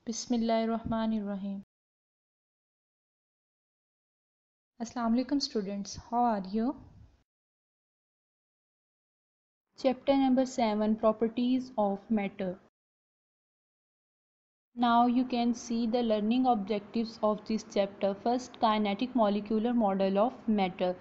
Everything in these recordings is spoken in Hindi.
Bismillahirrahmanirrahim. Assalamu alaikum students, how are you? Chapter number 7, Properties of Matter. Now you can see the learning objectives of this chapter. First, kinetic molecular model of matter.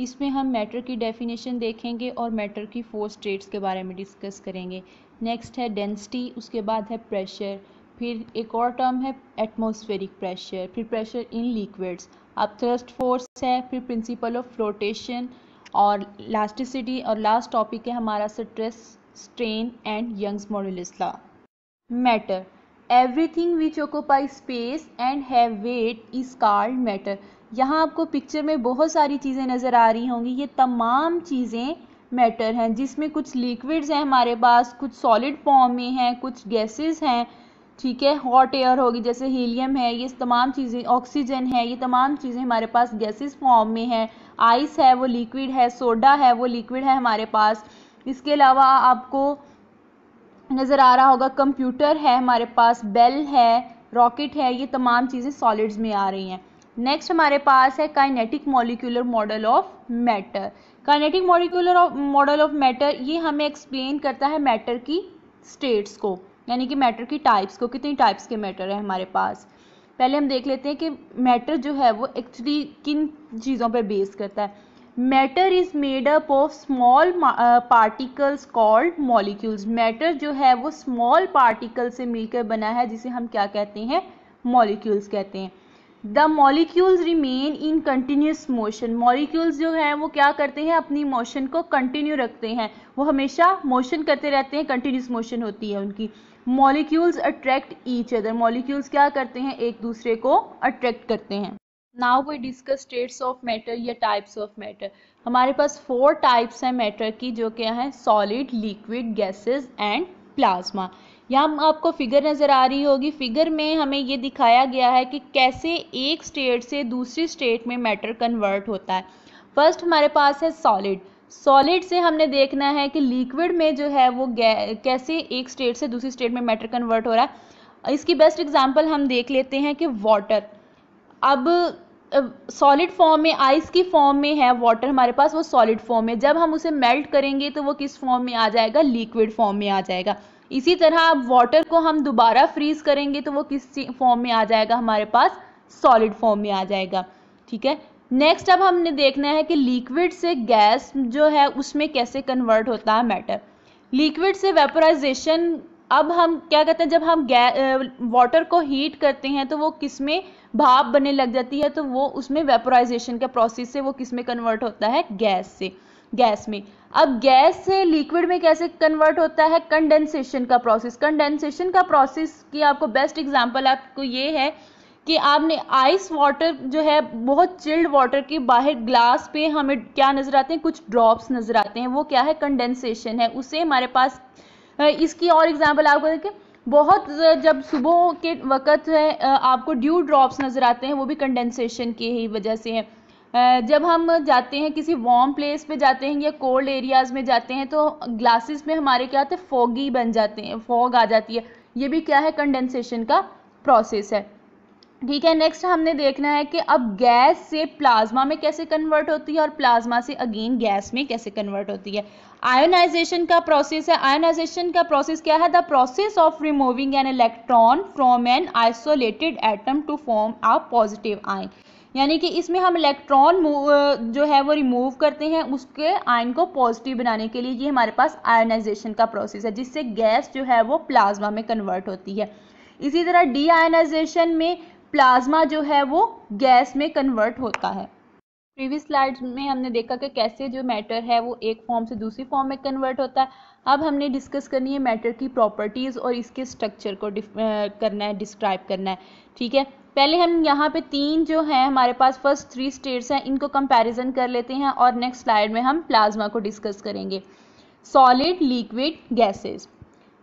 इसमें हम मैटर की डेफिनेशन देखेंगे और मैटर की 4 स्टेट्स के बारे में डिस्कस करेंगे. नेक्स्ट है डेंसिटी, उसके बाद है प्रेशर, फिर एक और टर्म है एटमॉस्फेरिक प्रेशर, फिर प्रेशर इन लिक्विड्स, अब थ्रस्ट फोर्स है, फिर प्रिंसिपल ऑफ फ्लोटेशन और इलास्टिसिटी, और लास्ट टॉपिक है हमारा stress, strain and Young's modulus law. Matter, everything which occupy space and have weight is called matter. यहाँ आपको पिक्चर में बहुत सारी चीज़ें नज़र आ रही होंगी. ये तमाम चीज़ें मैटर हैं, जिसमें कुछ लिक्विड्स हैं हमारे पास, कुछ सॉलिड फॉर्म में हैं, कुछ गैसेस हैं. ठीक है, हॉट एयर होगी जैसे हीलियम है, ये तमाम चीज़ें, ऑक्सीजन है, ये तमाम चीज़ें हमारे पास गैसेस फॉर्म में हैं. आइस है वो लिक्विड है, सोडा है वो लिक्विड है हमारे पास. इसके अलावा आपको नज़र आ रहा होगा कंप्यूटर है हमारे पास, बेल है, रॉकेट है, ये तमाम चीज़ें सॉलिड्स में आ रही हैं. नेक्स्ट हमारे पास है kinetic molecular model of matter. Kinetic molecular model of matter ये हमें एक्सप्लेन करता है मैटर की स्टेट्स को, यानी कि मैटर की टाइप्स को, कितनी टाइप्स के मैटर है हमारे पास. पहले हम देख लेते हैं कि मैटर जो है वो एक्चुअली किन चीज़ों पर बेस करता है. Matter is made up of small particles called molecules. Matter जो है वो स्मॉल पार्टिकल से मिलकर बना है, जिसे हम क्या कहते हैं, मॉलिक्यूल्स कहते हैं. The molecules remain in continuous motion. Molecules जो हैं वो क्या करते हैं, अपनी मोशन को कंटिन्यू रखते हैं, वो हमेशा मोशन करते रहते हैं, कंटिन्यूस मोशन होती है उनकी. Molecules attract each other. Molecules क्या करते हैं, एक दूसरे को अट्रैक्ट करते हैं. Now we discuss states of matter या टाइप्स ऑफ मैटर. हमारे पास 4 टाइप्स हैं मैटर की, जो क्या है, solid, liquid, gases and plasma. यहाँ आपको फिगर नज़र आ रही होगी. फिगर में हमें ये दिखाया गया है कि कैसे एक स्टेट से दूसरी स्टेट में मैटर कन्वर्ट होता है. फर्स्ट हमारे पास है सॉलिड. सॉलिड से हमने देखना है कि लिक्विड में जो है वो कैसे एक स्टेट से दूसरी स्टेट में मैटर कन्वर्ट हो रहा है. इसकी बेस्ट एग्जांपल हम देख लेते हैं कि वाटर. अब सॉलिड फॉर्म में, आइस की फॉर्म में है वाटर हमारे पास, वो सॉलिड फॉर्म में. जब हम उसे मेल्ट करेंगे तो वो किस फॉर्म में आ जाएगा, लिक्विड फॉर्म में आ जाएगा. इसी तरह अब वाटर को हम दोबारा फ्रीज करेंगे तो वो किस फॉर्म में आ जाएगा, हमारे पास सॉलिड फॉर्म में आ जाएगा. ठीक है. नेक्स्ट अब हमने देखना है कि लिक्विड से गैस जो है उसमें कैसे कन्वर्ट होता है मैटर. लिक्विड से वेपोराइजेशन. अब हम क्या कहते हैं, जब हम वाटर को हीट करते हैं तो वो किस में, भाप बनने लग जाती है, तो वो उसमें वेपोराइजेशन का प्रोसेस से वो किस में कन्वर्ट होता है, गैस से, गैस में. अब गैस से लिक्विड में कैसे कन्वर्ट होता है, कंडेंसेशन का प्रोसेस. कंडेंसेशन का प्रोसेस की आपको बेस्ट एग्जांपल आपको ये है कि आपने आइस वाटर जो है, बहुत चिल्ड वाटर के बाहर ग्लास पे हमें क्या नज़र आते हैं, कुछ ड्रॉप्स नज़र आते हैं, वो क्या है, कंडेंसेशन है. उससे हमारे पास इसकी और एग्जांपल आपको देखें, बहुत जब सुबह के वक़्त है आपको ड्यू ड्रॉप्स नज़र आते हैं, वो भी कंडेंसेशन की ही वजह से है. जब हम जाते हैं किसी वार्म प्लेस पे जाते हैं या कोल्ड एरियाज़ में जाते हैं तो ग्लासेस में हमारे क्या होते हैं, फॉगी बन जाते हैं, फॉग आ जाती है. ये भी क्या है, कंडेंसेशन का प्रोसेस है. ठीक है. नेक्स्ट हमने देखना है कि अब गैस से प्लाज्मा में कैसे कन्वर्ट होती है और प्लाज्मा से अगेन गैस में कैसे कन्वर्ट होती है. आयोनाइजेशन का प्रोसेस है. आयोनाइजेशन का प्रोसेस क्या है, the process of removing an electron from an isolated atom to form a positive ion. यानी कि इसमें हम इलेक्ट्रॉन जो है वो रिमूव करते हैं उसके आयन को पॉजिटिव बनाने के लिए. ये हमारे पास आयोनाइजेशन का प्रोसेस है, जिससे गैस जो है वो प्लाज्मा में कन्वर्ट होती है. इसी तरह डी आयोनाइजेशन में प्लाज्मा जो है वो गैस में कन्वर्ट होता है. प्रीवियस स्लाइड्स में हमने देखा कि कैसे जो मैटर है वो एक फॉर्म से दूसरी फॉर्म में कन्वर्ट होता है. अब हमने डिस्कस करनी है मैटर की प्रॉपर्टीज़ और इसके स्ट्रक्चर को करना है, डिस्क्राइब करना है. ठीक है. पहले हम यहाँ पे 3 जो हैं हमारे पास, फर्स्ट 3 स्टेट्स हैं, इनको कंपैरिजन कर लेते हैं और नेक्स्ट स्लाइड में हम प्लाज्मा को डिस्कस करेंगे. Solid, liquid, gases.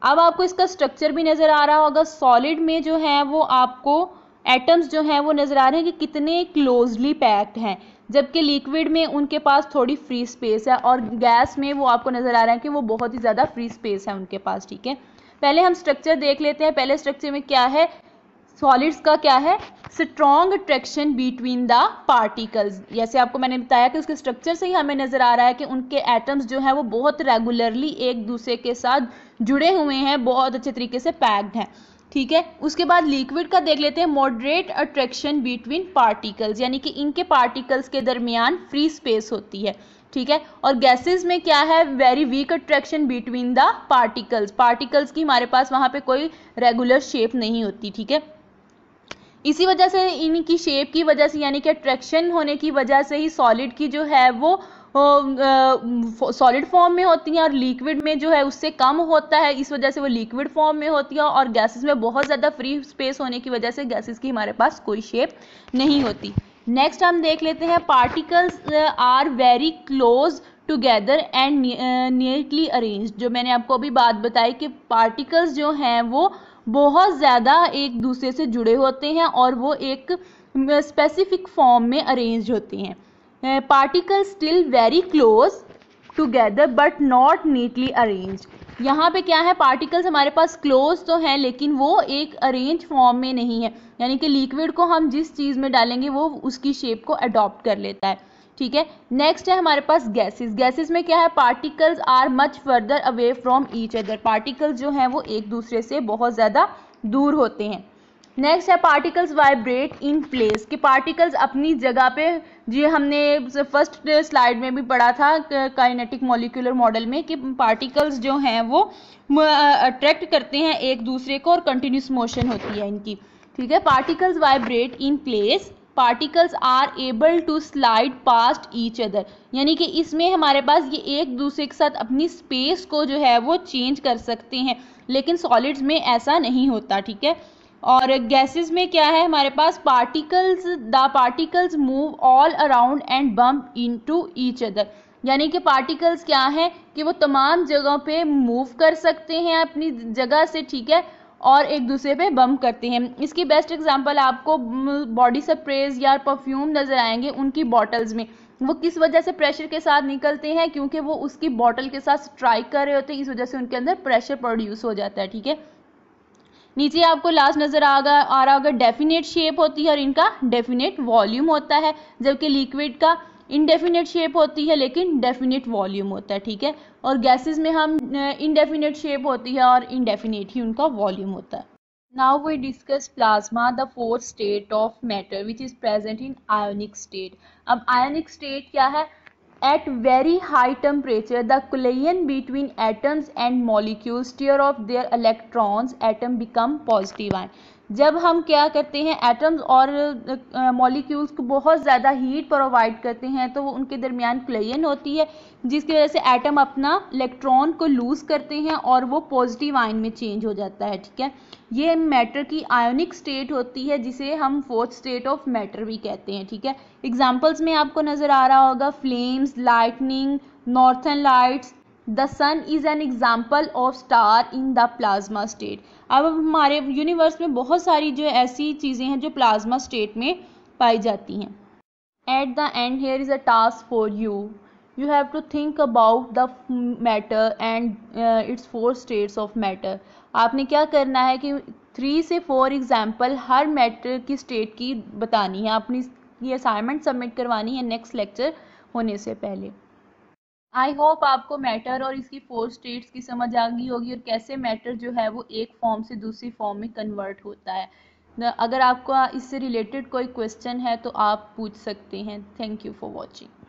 अब आपको इसका स्ट्रक्चर भी नज़र आ रहा होगा. सॉलिड में जो है वो आपको एटम्स जो हैं वो नज़र आ रहे हैं कि कितने क्लोजली पैक्ड हैं, जबकि लिक्विड में उनके पास थोड़ी फ्री स्पेस है और गैस में वो आपको नज़र आ रहा है कि वो बहुत ही ज़्यादा फ्री स्पेस है उनके पास. ठीक है. पहले हम स्ट्रक्चर देख लेते हैं. पहले स्ट्रक्चर में क्या है, सॉलिड्स का क्या है, strong attraction between the particles. जैसे आपको मैंने बताया कि उसके स्ट्रक्चर से ही हमें नजर आ रहा है कि उनके एटम्स जो है वो बहुत रेगुलरली एक दूसरे के साथ जुड़े हुए हैं, बहुत अच्छे तरीके से पैक्ड हैं, ठीक है। उसके बाद लिक्विड का देख लेते हैं, मॉडरेट अट्रैक्शन बिटवीन पार्टिकल्स, यानी कि इनके पार्टिकल्स के दरमियान फ्री स्पेस होती है, ठीक है। और गैसेस में क्या है, very weak attraction between the particles, particles की हमारे पास वहां पे कोई रेगुलर शेप नहीं होती, ठीक है। इसी वजह से, इनकी शेप की वजह से, यानी कि अट्रैक्शन होने की वजह से ही सॉलिड की जो है वो सॉलिड फॉर्म में होती हैं, और लिक्विड में जो है उससे कम होता है, इस वजह से वो लिक्विड फॉर्म में होती है। और गैसेस में बहुत ज़्यादा फ्री स्पेस होने की वजह से गैसेस की हमारे पास कोई शेप नहीं होती। नेक्स्ट हम देख लेते हैं, particles are very close together and neatly arranged. जो मैंने आपको अभी बात बताई कि पार्टिकल्स जो हैं वो बहुत ज़्यादा एक दूसरे से जुड़े होते हैं और वो एक स्पेसिफिक फॉर्म में अरेंज होते हैं। Particles still very close together but not neatly arranged. यहाँ पे क्या है, पार्टिकल्स हमारे पास क्लोज तो हैं लेकिन वो एक अरेंज फॉर्म में नहीं है, यानी कि लिक्विड को हम जिस चीज़ में डालेंगे वो उसकी शेप को अडॉप्ट कर लेता है, ठीक है। नेक्स्ट है हमारे पास गैसेस। गैसेस में क्या है, particles are much further away from each other, particles जो हैं वो एक दूसरे से बहुत ज़्यादा दूर होते हैं। नेक्स्ट है पार्टिकल्स वाइब्रेट इन प्लेस, कि पार्टिकल्स अपनी जगह पे, जी हमने फर्स्ट स्लाइड में भी पढ़ा था काइनेटिक मॉलिक्यूलर मॉडल में कि पार्टिकल्स जो हैं वो अट्रैक्ट करते हैं एक दूसरे को और कंटिन्यूस मोशन होती है इनकी, ठीक है। Particles vibrate in place, particles are able to slide past each other, यानी कि इसमें हमारे पास ये एक दूसरे के साथ अपनी स्पेस को जो है वो चेंज कर सकते हैं, लेकिन सॉलिड्स में ऐसा नहीं होता, ठीक है। और गैसेस में क्या है हमारे पास, the particles move all around and bump into each other, यानी कि पार्टिकल्स क्या है कि वो तमाम जगहों पे मूव कर सकते हैं अपनी जगह से, ठीक है, और एक दूसरे पे बम्प करते हैं। इसकी बेस्ट एग्जांपल आपको बॉडी स्प्रेज या परफ्यूम नजर आएंगे उनकी बॉटल्स में, वो किस वजह से प्रेशर के साथ निकलते हैं, क्योंकि वो उसकी बॉटल के साथ स्ट्राइक कर रहे होते हैं, इस वजह से उनके अंदर प्रेशर प्रोड्यूस हो जाता है, ठीक है। नीचे आपको लास्ट नजर आ रहा होगा, डेफिनेट शेप होती है और इनका डेफिनेट वॉल्यूम होता है, जबकि लिक्विड का इनडेफिनेट शेप होती है लेकिन डेफिनेट वॉल्यूम होता है, ठीक है। और गैसेस में हम इनडेफिनेट शेप होती है और इनडेफिनेट ही उनका वॉल्यूम होता है। Now we discuss plasma, the fourth state of matter which is present in ionic state. अब आयोनिक स्टेट क्या है, at very high temperature the collision between atoms and molecules tear off their electrons, atom become positive ion। जब हम क्या करते हैं, एटम्स और मॉलिक्यूल्स को बहुत ज़्यादा हीट प्रोवाइड करते हैं तो वो उनके दरमियान कोलिजन होती है, जिसकी वजह से एटम अपना इलेक्ट्रॉन को लूज करते हैं और वो पॉजिटिव आयन में चेंज हो जाता है, ठीक है। ये मैटर की आयोनिक स्टेट होती है जिसे हम फोर्थ स्टेट ऑफ मैटर भी कहते हैं, ठीक है। एग्जाम्पल्स में आपको नज़र आ रहा होगा, flames, lightning, northern lights, the sun is an example of star in the plasma state. अब हमारे यूनिवर्स में बहुत सारी जो ऐसी चीज़ें हैं जो प्लाज्मा स्टेट में पाई जाती हैं। At the end here is a task for you, you have to think about the matter and its 4 states of matter. आपने क्या करना है कि 3 से 4 एग्जाम्पल हर मैटर की स्टेट की बतानी है, आपने ये असाइनमेंट सबमिट करवानी है नेक्स्ट लेक्चर होने से पहले। आई होप आपको मैटर और इसकी 4 स्टेट्स की समझ आ गई होगी और कैसे मैटर जो है वो एक फॉर्म से दूसरी फॉर्म में कन्वर्ट होता है। अगर आपको इससे रिलेटेड कोई क्वेश्चन है तो आप पूछ सकते हैं। Thank you for watching.